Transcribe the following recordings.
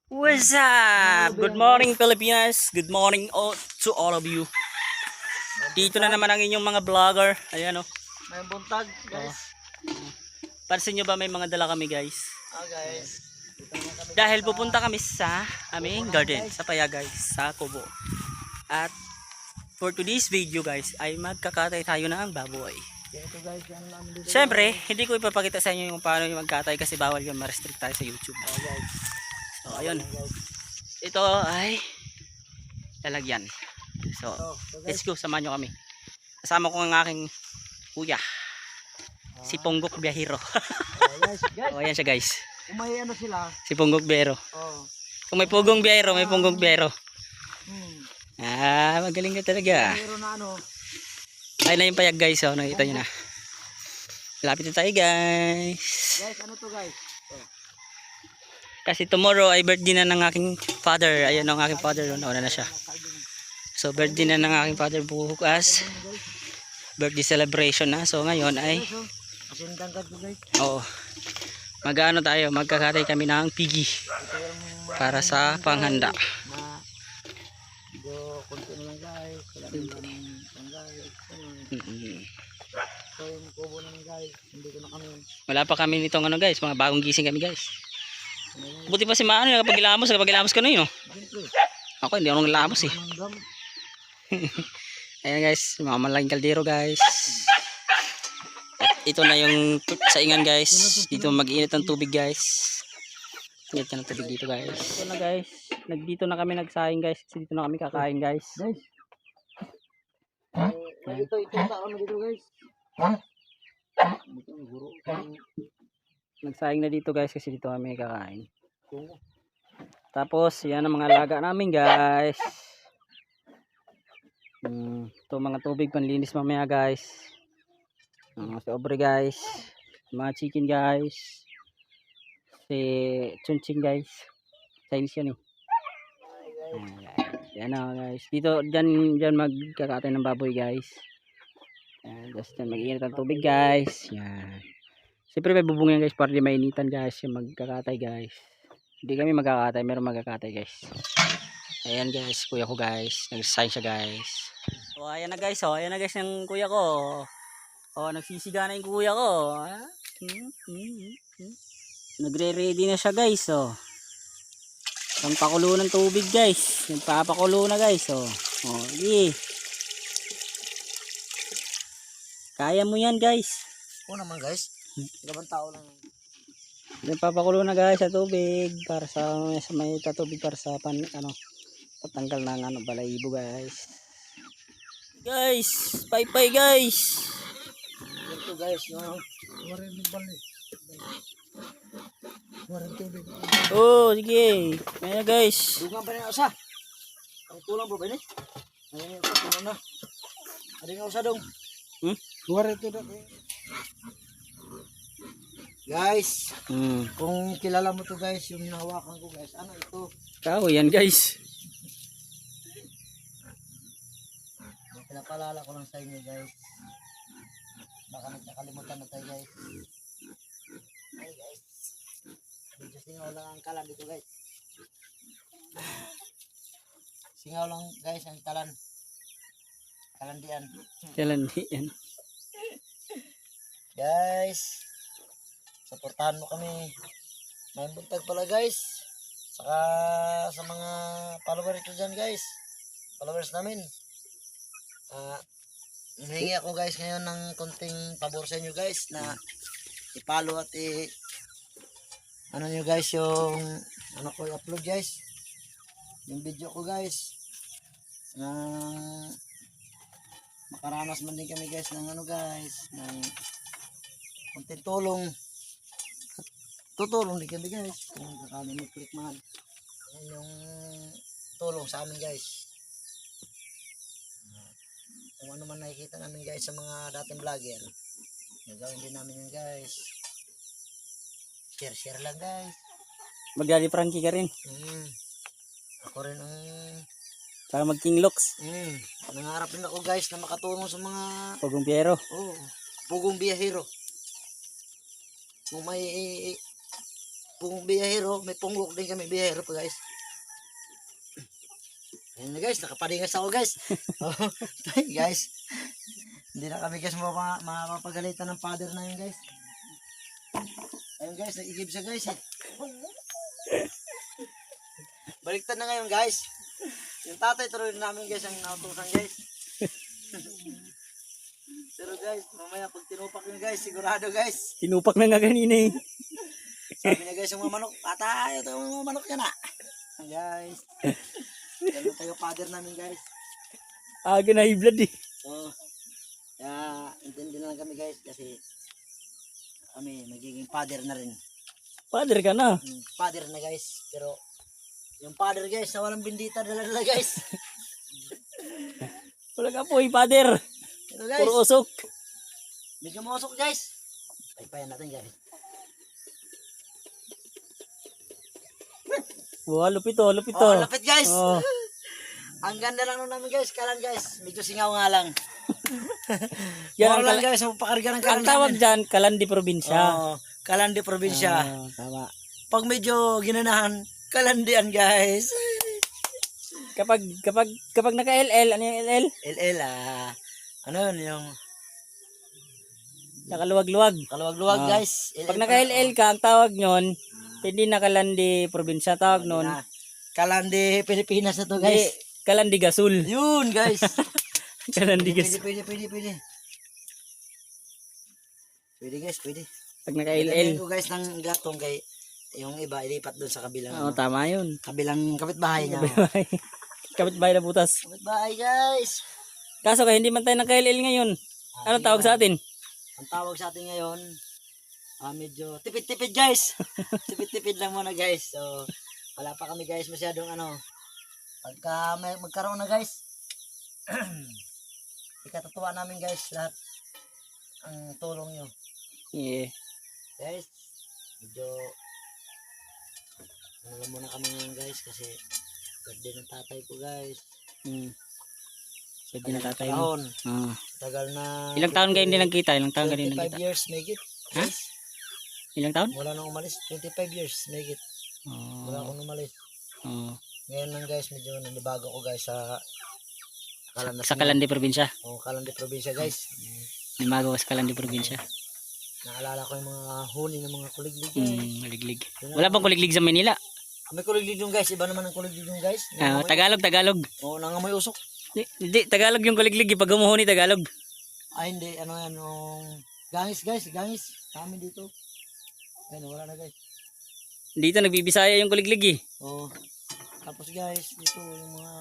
What's up? Good morning Pilipinas. Good morning to all of you. Dito na naman ang inyong mga vlogger. Ayan o. May buntag, guys. Pansin nyo ba may mga dala kami guys? Guys. Dahil pupunta kami sa aming garden. Sa Payagay. Sa Kubo. At for today's video guys ay magkakatay tayo ng baboy. Ito guys, yan namin dito. Siyempre, hindi ko ipapakita sa inyo yung paano yung magkatay kasi bawal yun, ma-restrict tayo sa YouTube. Guys. So ayun. Ito ay lalagyan. So, let's go, samahan nyo kami. Kasama ko ang aking kuya. Si Ponggok Biyahero. Guys, O, ayan siya guys. kung may ano sila. Si Ponggok Biyahero. Oh. Kung may Pugong Biyahero, may Ponggok Biyahero. Hmm. Magaling ka talaga. Meron na ano. Ay na yung payag guys. O, nakita nyo na. Lapit na tayo guys. Guys, ano to guys? Kasi tomorrow ay birthday na ng aking father. Ayan ang aking father. Nauna na siya. So, birthday na ng aking father bukas. Birthday celebration na. So, ngayon ay Asindang ka to guys. oo. Mag-ano tayo, magkakatay kami ng pigi Ito yung para sa panghanda. na do konti na lang guys. Wala na lang guys. So yung kubo naman guys. Hindi ko na kami. Wala pa kami nitong ano guys, mga bagong gising kami guys. Buti pa si Maano kapag ilamos ka na yun. Ako hindi ako nang ilamos eh. Ayan guys, mga malaking kaldero guys. At ito na yung saingan guys. Dito mag-init ang tubig guys. Init ka ng tubig dito guys. Ito na guys, dito na kami nagsaing guys. Kasi dito na kami kakain guys. Guys. Ito tao na dito guys. Ito ang guro. Nagsaing na dito guys kasi dito kami kakain. Tapos yan ang mga alaga namin guys. Ito mga tubig panlinis mamaya guys. Si Obre guys. Mga chicken guys. Si Chunching guys. Chinese yan eh. Yan na guys. Dito dyan magkakatay ng baboy guys. Tapos dyan mag-iinit ang tubig guys. Yan. Siyempre may bubong yan guys para di mainitan guys yung magkakatay guys. Hindi kami magkakatay, meron magkakatay guys. Ayan guys, kuya ko guys. Nag-sign siya guys. So ayan na guys, ayan na guys yung kuya ko. Nagsisiga na yung kuya ko. Nagre-ready na siya guys. Pampakulo ng tubig guys. Nagpapakulo na guys. Sige. Kaya mo yan guys. Oo naman guys. Gabang tao lang. Nagpapakulo na guys sa tubig para sa may tatubig para sa patanggal ng balahibo guys. Guys, pay guys. Ito guys, no. Warin ng balik. Warin tubig. Sige. Ayan guys. Dugang pa rin usa. Ang tulang po ba ni? Ayun yung tulang na. Ada nga usa dong. Warin to guys. Kung kilala mo to guys, yung hinahawakan ko guys. Ano ito? Kao yan guys. Pinapalala ko lang sa inyo guys. Baka nakalimutan na tayo guys. Ay guys. Medyo singaw lang ang kalan dito guys. Singaw lang guys ang kalan. Kalandian. Kalandian. Guys. Suportahan mo kami. May buntag pala guys. Saka sa mga followers ko dyan guys. Followers namin. Hinihingi ako guys ngayon ng konting pabor sa inyo guys na i-follow at ano nyo guys yung ano ko i-upload guys yung video ko guys makaranas man din kami guys ng ano guys ng konting tulong tutulong din kami guys kung kakali mo click man yan yung tulong sa amin guys. Kung ano man nakikita namin guys sa mga dating vlogger, gagawin din namin yan guys. Share lang guys. Mag-Daddy Frankie ka rin. Ako rin ang Para mag-King Lux. nangarap din ako guys na makatulong sa mga Pugong Piero. Pugong Biyahero. Kung may biyahero, may punggok din kami biyahero pa guys. Ayan na guys, nakapalingas ako guys. Oh, guys. Hindi na kami guys mapapagalitan ng father na yun guys. Ayun guys, nag-igib siya guys eh. Baliktad na ngayon guys. Yung tatay tuloy namin guys ang nautusan guys. Pero guys, mamaya pag tinupak yun guys, sigurado guys. Tinupak na nga kanina eh. Sabi niya guys yung mga manok, patay, ito yung mga manok yan ah. Guys. Ganun tayo father namin guys. Aga na blood eh. So, kaya intindi na lang kami guys kasi kami magiging father na rin. Father ka na. Father na guys. Pero yung father guys na walang bindita dala guys. Wala ka po father. Ito guys. Puro usok. Medyo mausok guys. Paypayan natin guys. Wow, lupit oh, lupit Oh, oh. lapit guys. Oh. Ang ganda lang nun namin guys. Kalan guys. Medyo singaw nga lang. Yan Yan ang lang guys. Mapakarga ng ang kalan tawag namin. dyan, Kalandi probinsya. Oh, Kalandi probinsya. Tama. Pag medyo ginanahan, Kalandian guys. Kapag naka-LL, ano yung LL? LL ano yun yung Nakaluwag-luwag. kaluwag-luwag Ah. guys. Pag naka-LL ka, ang tawag nyon, hindi na Kalandi probinsya tawag nun. Kalandi Pilipinas na to Hindi, guys. Kalandi Gasul. Yun guys. Kalandi Pwede, Gasul. pwede. Pwede guys, pwede. Pag Ilagay naka-LL. ko guys ng gatong kay yung iba ilipat doon sa kabilang Oo, tama yun. kabilang kapitbahay niya. Kapit-bahay na butas. Kapitbahay guys. Kaso kaya hindi man tayo naka-LL ngayon. Anong tawag sa atin? Ang tawag sa atin ngayon, medyo tipid-tipid guys. Tipid-tipid lang muna guys. So, wala pa kami guys masyadong ano. Pagka may magkaroon na guys, ikatutuwa namin guys lahat ang tulong nyo. Yeah. Guys, medyo ano lang muna kami ngayon guys kasi birthday ng tatay ko guys. Pwede na tatay mo. Taon, Ah. tagal na. Ilang taon kayo hindi nagkita? Ilang taon kayo hindi 25 nagkita? years, make it. Ha? Guys, Ilang taon? wala nang umalis. 25 years, make it. Wala akong umalis. Ngayon lang guys, medyo nanibago ko guys sa Sa Kalandi probinsya. Kalandi probinsya guys. Nimago ka sa Kalandi probinsya. Naalala ko yung mga huni ng mga kuliglig guys. Kuliglig. Wala bang kuliglig sa Manila? May kuliglig yung guys, iba naman ang kuliglig yung guys. Tagalog. Nangamoy usok. Hindi, Tagalog yung kuliglig. Pag umuhuni, Tagalog. Ay hindi, ano yan, gangis guys, gangis. Kami dito. Ayun, wala na guys. Dito nagbibisaya yung kuliglig eh. Tapos guys, dito yung mga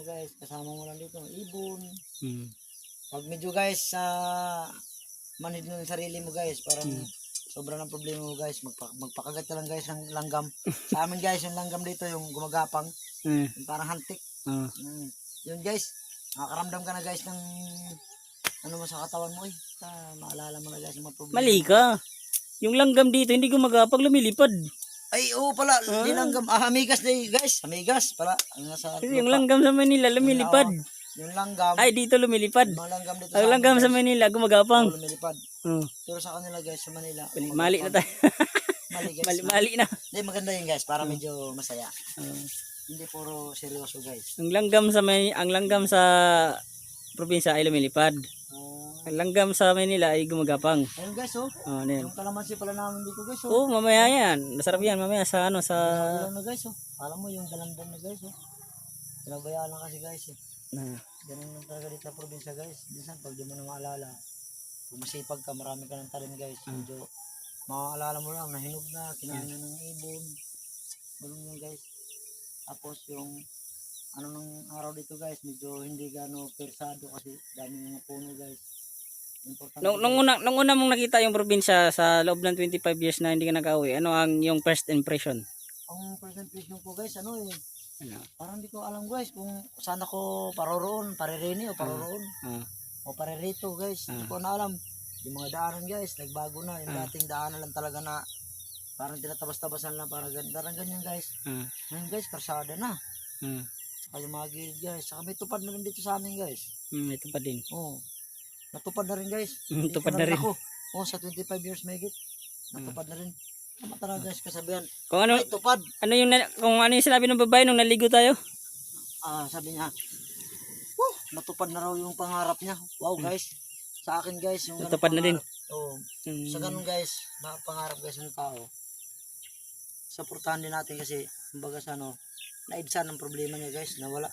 guys, kasama mo lang dito, ibon. Pag medyo guys, manhid mo ng sarili mo guys, parang sobra ng problema mo guys, magpakagat ka lang guys ng langgam. Sa amin guys, yung langgam dito, yung gumagapang, yung parang hantik. Yun guys, makakaramdam ka na guys ng ano mo sa katawan mo maalala mo na guys yung mga problema. Mali ka. Yung langgam dito, hindi gumagapag, lumilipad. Ay, oo pala, hindi langgam. Amigas na guys, amigas pala. Kasi yung langgam sa Manila, lumilipad. Yung langgam. Ay, dito lumilipad. Yung langgam dito Ang langgam sa amin, guys, Manila, gumagapang. lumilipad. Pero sa kanila guys, sa Manila. Mali na tayo. Mali guys. Mali na. Hindi, maganda yun guys, para medyo masaya. Hindi puro seryoso guys. Ang langgam sa probinsya ay lumilipad. Ang langgam sa Manila ay gumagapang. Ayun guys, Ano yan? yung kalamansi pala namin dito guys, Mamaya yan. Masarap yan mamaya sa Alam na guys, alam mo yung dalandan na guys, pinabayaan na kasi guys, ganun lang talaga dito sa probinsya guys. Minsan pag di mo na maalala, kung masipag ka, marami ka ng talim guys, medyo maaalala mo lang, nahinog na, kinain na ng ibon, ganun yun guys. Tapos yung ano ng araw dito guys, medyo hindi gano persado kasi dami mga puno guys. Importante Nung una mong nakita yung probinsya sa loob ng 25 years na hindi ka nakauwi, ano ang yung first impression? ang presentation ko guys, parang hindi ko alam guys kung saan ako paroroon, parirene o paroroon o paririto guys, hindi ko na alam. Yung mga daanan guys, nagbago na, yung dating daanan lang talaga na parang tinatabas-tabasan lang, parang ganyan guys. Ngayon guys, karsada na. Saka yung mga gilid guys, saka may tupad na rin dito sa amin guys. Ito pa din. Natupad na rin guys. Tupad na rin. Ako. Sa 25 years may natupad na rin. Tama talaga guys, kasabihan. Kung ano, Ay, tupad. kung ano yung sinabi ng babae nung naligo tayo. Sabi niya, natupad na raw yung pangarap niya. Wow guys. Sa akin guys, yung ganung Natupad na din. pangarap. Oo. Sa ganun guys, mga pangarap guys ng tao. Suportahan din natin kasi, kumbaga sa ano, naibsan ang problema niya guys, nawala.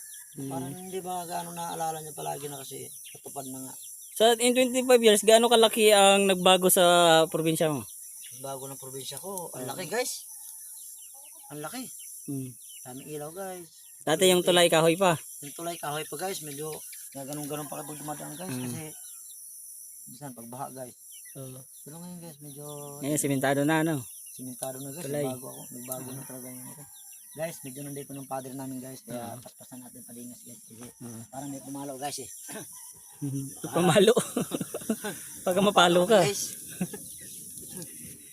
Parang hindi ba gaano naalala niya palagi na kasi natupad na nga. So in 25 years, gaano kalaki ang nagbago sa probinsya mo? Bago ng probinsya ko, ang laki guys. Ang laki. Daming ilaw guys. Dati yung tulay kahoy pa. Yung tulay kahoy pa guys, medyo ganun-ganun pa kapag dumadaan guys kasi bisan pagbaha guys. Pero ngayon guys, medyo Ngayon, simentado na ano. simentado na guys, Tulay. nagbago na talaga yung ito. Guys, medyo nandito ng padre namin guys, kaya paspasan natin palingas guys. Kasi parang may pumalaw guys eh. Pamalo. Pagka mapalo ka. Guys.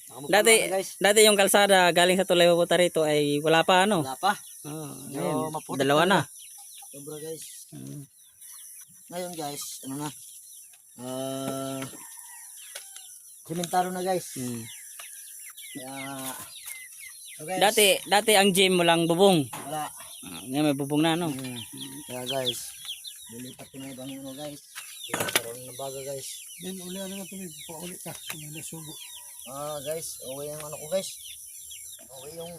Baka mapalo ka, guys. Dati yung kalsada galing sa tulay papunta rito ay wala pa ano. Wala pa. Ngayon, maputik dalawa na. Sobra guys. Ngayon guys, ano na? Simentado na guys. Kaya so guys, Dati ang gym mo lang bubong. wala. Ngayon may bubong na ano. Kaya guys, lilipat ko na ibang ano guys. Karoon na baga guys. Then uli ano na tumig, paulit ka, may sugo. Guys, okay yung ano ko guys. Okay yung